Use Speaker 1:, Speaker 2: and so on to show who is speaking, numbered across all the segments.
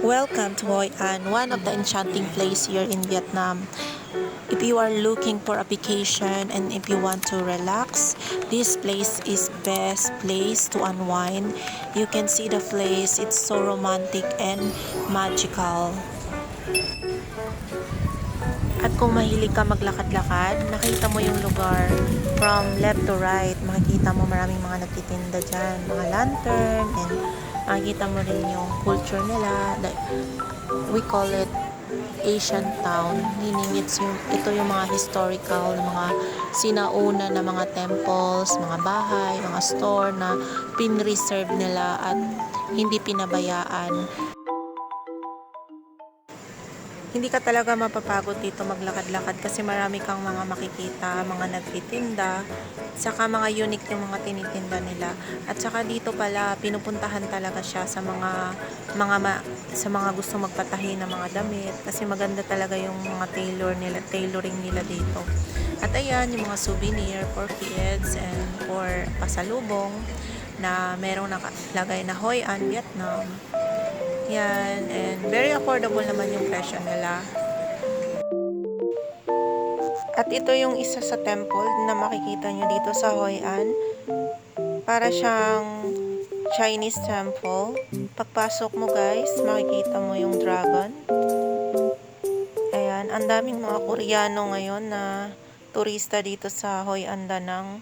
Speaker 1: Welcome to Hoi An, one of the enchanting place here in Vietnam. If you are looking for a vacation and if you want to relax, this place is best place to unwind. You can see the place, it's so romantic and magical. At kung mahilig ka maglakad-lakad, nakita mo yung lugar from left to right. Makikita mo maraming mga nagtitinda dyan, mga lantern, and makikita mo rin yung culture nila. We call it Asian town, meaning ito yung mga historical, mga sinauna na mga temples, mga bahay, mga store na pinreserve nila at hindi pinabayaan. Hindi ka talaga mapapagod dito maglakad-lakad kasi marami kang mga makikita, mga nagtitinda, saka mga unique yung mga tinitinda nila. At saka dito pala pinupuntahan talaga siya sa sa mga gusto magpatahi ng mga damit kasi maganda talaga yung mga tailoring nila dito. At ayan yung mga souvenir for kids and for pasalubong na merong nakalagay na Hoi An, Vietnam. Yan, and very affordable naman yung presyo nila. At ito yung isa sa temple na makikita nyo dito sa Hoi An. Para siyang Chinese temple. Pagpasok mo guys, makikita mo yung dragon. Ayan, ang daming mga Koreano ngayon na turista dito sa Hoi An Da Nang.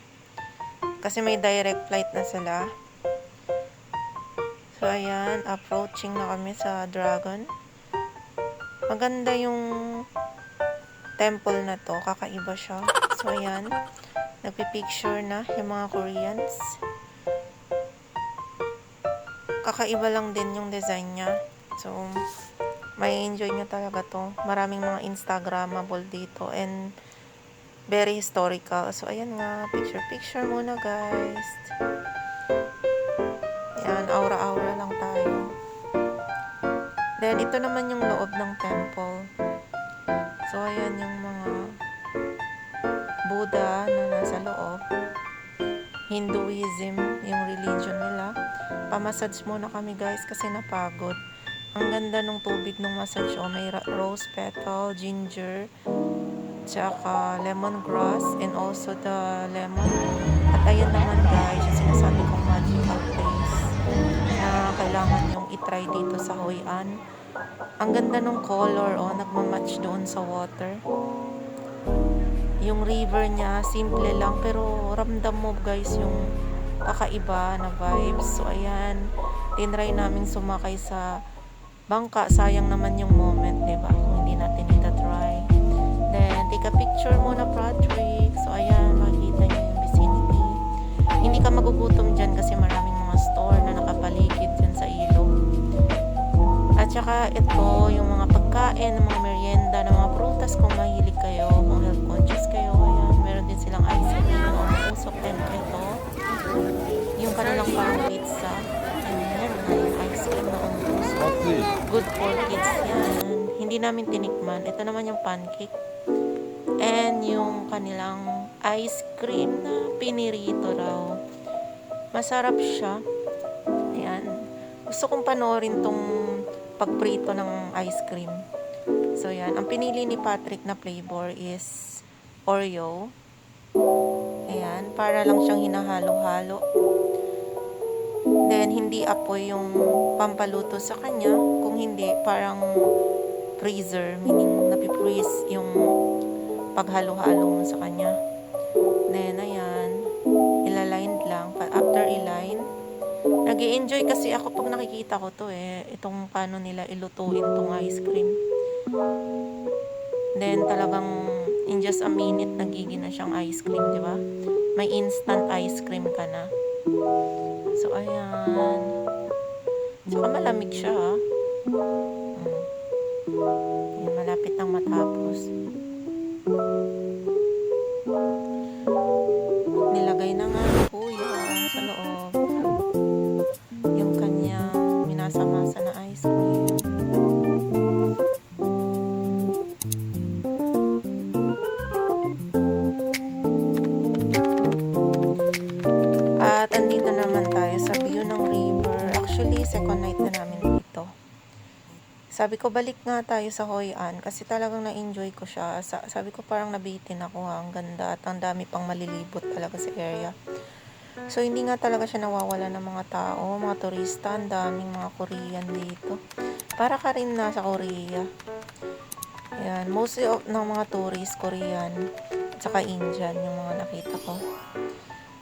Speaker 1: Kasi may direct flight na sila. So, ayan, approaching na kami sa dragon. Maganda yung temple na to, kakaiba siya. So, ayan, nagpipicture na yung mga Koreans. Kakaiba lang din yung design niya. So, may enjoy nyo talaga to. Maraming mga Instagrammable dito and very historical. So, ayan nga, picture muna guys. Ayan, aura-aura lang tayo. Then, ito naman yung loob ng temple. So, ayan yung mga Buddha na nasa loob. Hinduism, yung religion nila. Pamassage muna kami guys kasi napagod. Ang ganda ng tubig ng massage. Oh, may rose petal, ginger, tsaka lemongrass, and also the lemon. At ayan naman guys, yung sinasabi kong magical place na kailangan yung itry dito sa Hoi An. Ang ganda ng color, oh, nagmamatch doon sa water. Yung river niya, simple lang, pero ramdam mo guys yung kakaiba na vibes. So, ayan, tinry namin sumakay sa bangka. Sayang naman yung moment, diba? Kung hindi natin itatry. Then, take a picture muna, Patrick. So, ayan, makikita niyo yung vicinity. Hindi ka magugutom dyan kasi maraming mga store na nakapaligid dyan sa ilog. At saka, ito, yung mga pagkain, mga merienda, ng mga prutas kung mahilig kayo, kung health conscious kayo. Ayan, meron din silang ice cream, mga usok, and ito, yung kanilang parang pizza. Ayan, yung ice cream na usok. Good for kids yan. Hindi namin tinikman. Ito naman yung pancake. And yung kanilang ice cream na pinirito raw. Masarap siya. Ayan. Gusto kong panoorin tong pagprito ng ice cream. So, yan. Ang pinili ni Patrick na flavor is Oreo. Ayan. Para lang siyang hinahalo-halo. Then, hindi apoy yung pampaluto sa kanya. Kung hindi, parang freezer. Meaning, napipreeze yung paghalo-halo mo sa kanya. Then, ayan. Ilaline lang. After iline, nag-i-enjoy kasi ako pag nakikita ko to itong paano nila ilutuin tong ice cream. Then talagang in just a minute nagiging na siyang ice cream, di ba? May instant ice cream ka na. So ayan. Saka malamig siya, ha? Ayan, malapit nang matapos. Nilagay na nga ni Kuya sa loob yung kanyang minasa-masa na ice cream. At andito naman tayo sa view ng river. Actually, second night na namin dito. Sabi ko, balik nga tayo sa Hoi An kasi talagang na-enjoy ko siya. Sabi ko, parang nabitin ako ha. Ang ganda at ang dami pang malilibot talaga sa area. So, hindi nga talaga siya nawawala ng mga tao, mga turista. Ang daming mga Korean dito. Para ka rin nasa Korea. Ayan, mostly of ng mga tourist, Korean, at saka Indian yung mga nakita ko.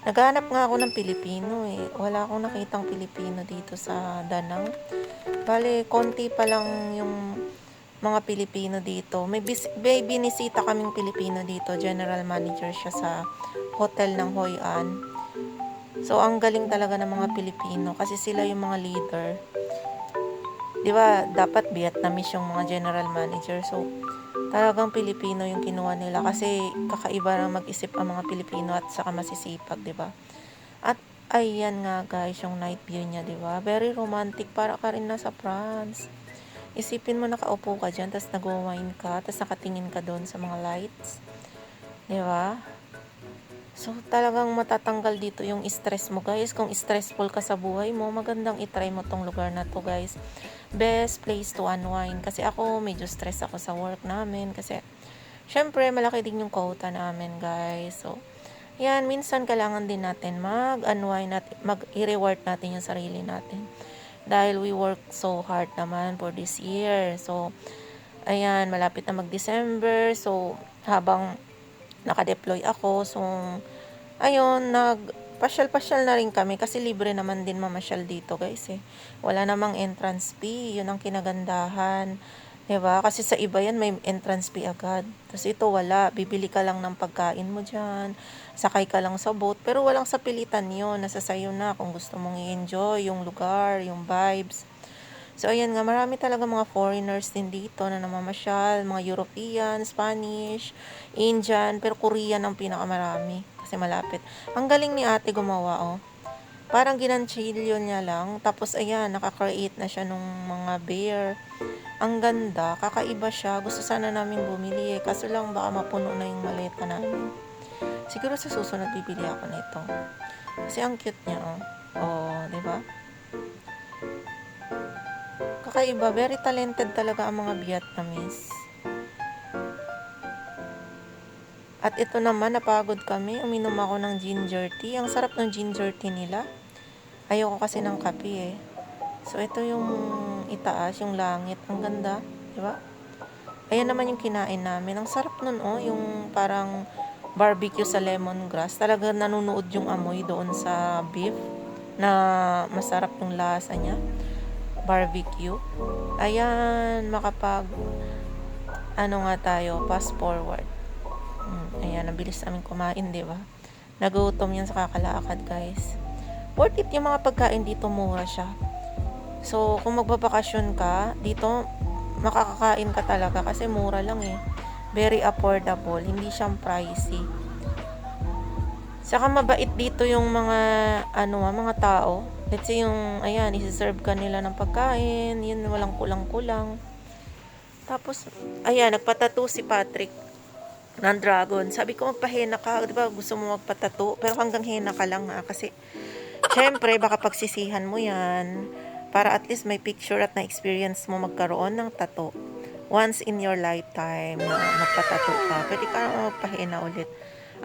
Speaker 1: Naghanap nga ako ng Pilipino eh. Wala akong nakitang Pilipino dito sa Danang. Bale, konti pa lang yung mga Pilipino dito. May binisita kaming Pilipino dito. General manager siya sa hotel ng Hoi An. So, ang galing talaga ng mga Pilipino kasi sila yung mga leader. Di ba, dapat Vietnamese yung mga general manager. So, talagang Pilipino yung kinuha nila kasi kakaiba na mag-isip ang mga Pilipino at saka masisipag, di ba? At ayan nga guys, yung night view niya, di ba? Very romantic, para ka rin nasa France. Isipin mo, nakaupo ka dyan, tapos nag-wine ka, tapos nakatingin ka doon sa mga lights. Di ba? So, talagang matatanggal dito yung stress mo, guys. Kung stressful ka sa buhay mo, magandang itry mo tong lugar na to, guys. Best place to unwind. Kasi ako, medyo stress ako sa work namin. Kasi, syempre, malaki din yung quota namin, guys. So, yan, minsan kailangan din natin mag-unwind at mag-reward natin yung sarili natin. Dahil we work so hard naman for this year. So, ayan, malapit na mag-December. So, habang naka-deploy ako. So, ayun, pasyal-pasyal na rin kami kasi libre naman din mamasyal dito, guys eh. Wala namang entrance fee, yun ang kinagandahan. 'Di ba? Kasi sa iba yan may entrance fee agad. Tapos ito wala, bibili ka lang ng pagkain mo diyan, sakay ka lang sa boat, pero walang sapilitan yun, nasa sayo na kung gusto mong i-enjoy yung lugar, yung vibes. So, ayan nga, marami talaga mga foreigners din dito na namamasyal, mga European, Spanish, Indian, pero Korean ang pinakamarami kasi malapit. Ang galing ni ate gumawa, oh. Parang ginanchilyo niya lang, tapos ayan, nakakreate na siya nung mga bear. Ang ganda, kakaiba siya. Gusto sana namin bumili eh, kaso lang baka mapuno na yung maleta namin. Siguro sa susunod bibili ako nito. Kasi ang cute niya, oh. Oh, 'di ba? Kakaiba, very talented talaga ang mga Vietnamese. At ito naman, napagod kami. Uminom ako ng ginger tea. Ang sarap ng ginger tea nila. Ayoko kasi ng kape eh. So, ito yung itaas, yung langit. Ang ganda, di ba? Ayan naman yung kinain namin. Ang sarap nun, oh. Yung parang barbecue sa lemongrass. Talaga nanunood yung amoy doon sa beef na masarap yung lasa niya. Barbecue. Ayan, ano nga tayo, fast forward. Ayan, nabilis namin kumain, di ba? Nagutom yan sa kakalakad, guys. Worth it yung mga pagkain dito, mura siya. So, kung magbabakasyon ka, dito, makakakain ka talaga kasi mura lang eh. Very affordable, hindi siyang pricey. Saka mabait dito yung mga tao. Let's say yung, ayan, isi-serve ka nila ng pagkain, yun, walang kulang-kulang. Tapos, ayan, nagpatato si Patrick ng dragon. Sabi ko, magpahena ka. Di ba, gusto mo magpatato? Pero hanggang hena ka lang ha. Kasi, syempre, baka pagsisihan mo yan. Para at least may picture at na-experience mo magkaroon ng tato. Once in your lifetime na magpatato ka. Pwede ka magpahena ulit.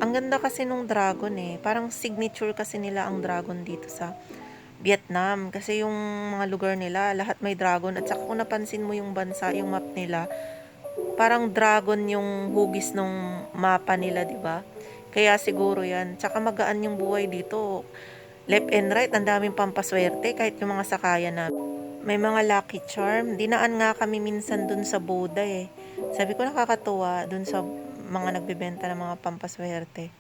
Speaker 1: Ang ganda kasi nung dragon eh. Parang signature kasi nila ang dragon dito sa Vietnam. Kasi yung mga lugar nila, lahat may dragon. At saka kung napansin mo yung bansa, yung map nila, parang dragon yung hugis ng mapa nila, di ba? Kaya siguro yan. Tsaka magaan yung buhay dito. Left and right, ang daming pampaswerte kahit yung mga sakayan na. May mga lucky charm. Dinaan nga kami minsan dun sa Boda eh. Sabi ko nakakatuwa dun sa mga nagbebenta ng mga pampaswerte.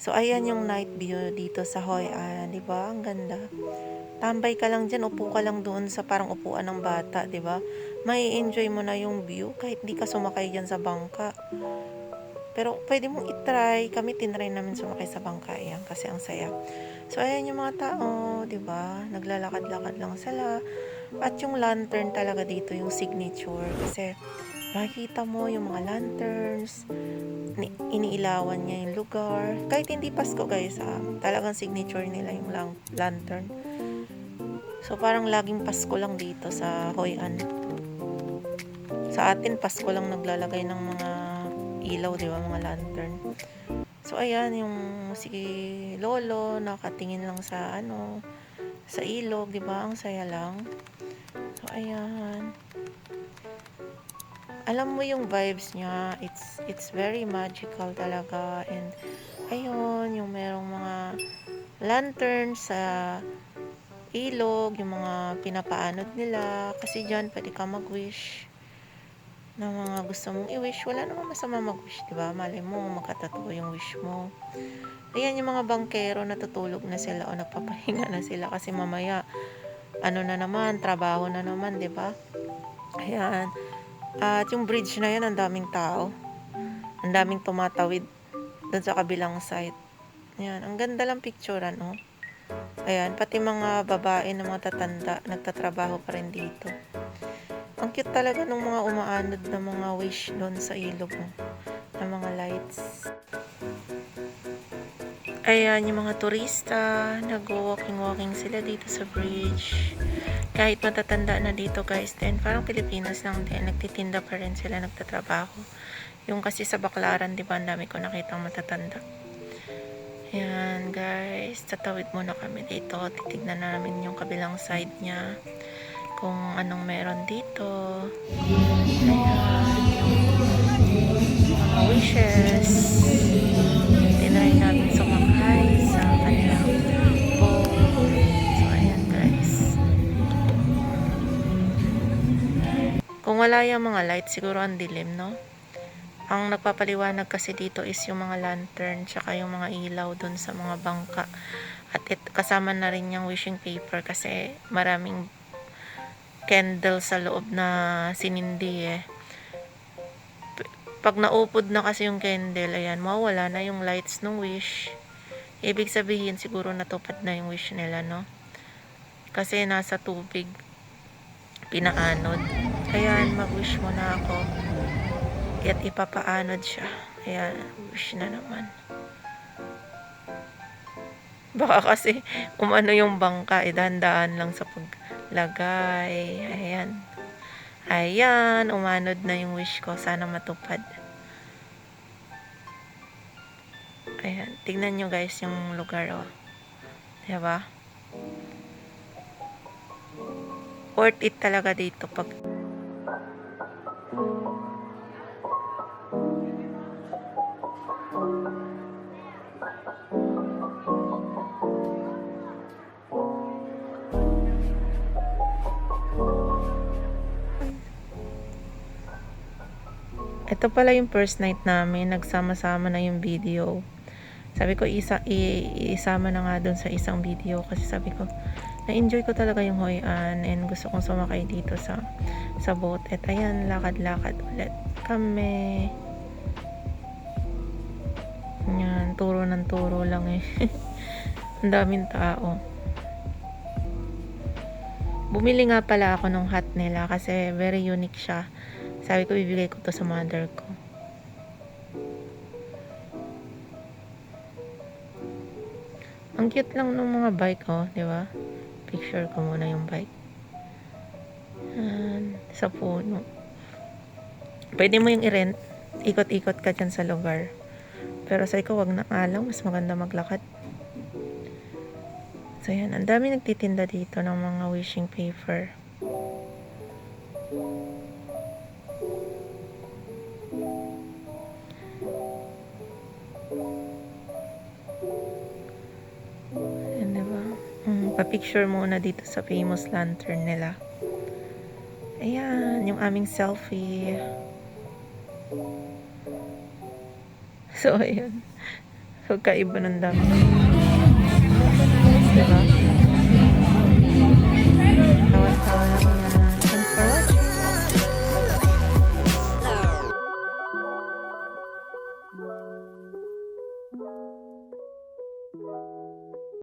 Speaker 1: So ayan yung night view dito sa Hoi An, di ba? Ang ganda. Tambay ka lang dyan, upo ka lang doon sa parang upuan ng bata, di ba? May enjoy mo na yung view kahit di ka sumakay dyan sa bangka. Pero pwede mong itry. Kami tinry namin sumakay sa bangka yan kasi ang saya. So ayan yung mga tao, di ba? Naglalakad-lakad lang sila. At yung lantern talaga dito, yung signature. Kasi makikita mo yung mga lanterns, iniilawan niya yung lugar. Kahit hindi Pasko guys, talagang signature nila yung lantern. So parang laging Pasko lang dito sa Hoi An. Sa atin, Pasko lang naglalagay ng mga ilaw, di ba? Mga lantern. So, ayan, yung si Lolo, nakatingin lang sa sa ilog, di ba? Ang saya lang. So, ayan. Alam mo yung vibes niya, it's very magical talaga. And, ayun, yung merong mga lantern sa ilog, yung mga pinapaanod nila. Kasi dyan, pwede ka mag-wish na mga gusto mong i-wish. Wala namang masama mag-wish, diba? Malay mo, magkatotoo yung wish mo. Ayan, yung mga bangkero, natutulog na sila o nagpapahinga na sila kasi mamaya, na naman, trabaho na naman, diba? Ayan. At yung bridge na yan, ang daming tao. Ang daming tumatawid dun sa kabilang side. Ayan, ang ganda lang picturean, oh. Ayan, pati mga babae na mga tatanda, nagtatrabaho pa rin dito. Ang cute talaga ng mga umaanod na mga wish doon sa ilog, oh, na mga lights. Ayan, yung mga turista, nag-walking-walking sila dito sa bridge. Kahit matatanda na dito guys, then parang Pilipinas lang din, nagtitinda pa rin sila, nagtatrabaho. Yung kasi sa Baclaran, di ba, ang dami ko nakitang matatanda. Ayan guys, tatawid muna kami dito, titignan namin yung kabilang side niya, kung anong meron dito. Ayan, yung mga wishes. Tinry namin sumakay sa kanilang boat. So, ayan guys. Kung wala yung mga lights, siguro ang dilim, no? Ang nagpapaliwanag kasi dito is yung mga lantern, tsaka yung mga ilaw dun sa mga bangka. At kasama na rin yung wishing paper kasi maraming candle sa loob na sinindi eh. Pag naupod na kasi yung candle, ayan, mawala na yung lights ng wish. Ibig sabihin, siguro natupad na yung wish nila, no? Kasi nasa tubig, pinaanod. Ayan, mag-wish muna ako. At ipapaanod siya. Ayan, wish na naman. Baka kasi umano yung bangka, dahan-dahan lang sa paglagay. Ayan. Ayan, umanod na yung wish ko. Sana matupad. Ayan, tignan nyo guys yung lugar, oh. Diba? Worth it talaga dito pag ito pala yung first night namin, nagsama-sama na yung video. Sabi ko isama na nga dun sa isang video kasi sabi ko na-enjoy ko talaga yung Hoi An and gusto kong sumakay dito sa boat. At ayan, lakad-lakad ulit kami. Yan, turo ng turo lang eh. Ang daming tao. Bumili nga pala ako ng hat nila kasi very unique siya. Sabi ko, bibigay ko to sa mother ko. Ang cute lang ng mga bike, oh, di ba? Picture ko muna yung bike. Sa puno. Pwede mo yung i-rent. Ikot-ikot ka dyan sa lugar. Pero sa ikaw, wag na alam. Mas maganda maglakad. So, yan. Ang dami nagtitinda dito ng mga wishing paper. Yan, diba? Pa-picture muna dito sa famous lantern nila. Ayan, yung aming selfie. So, ayan. So, kaiba ng dami. Diba?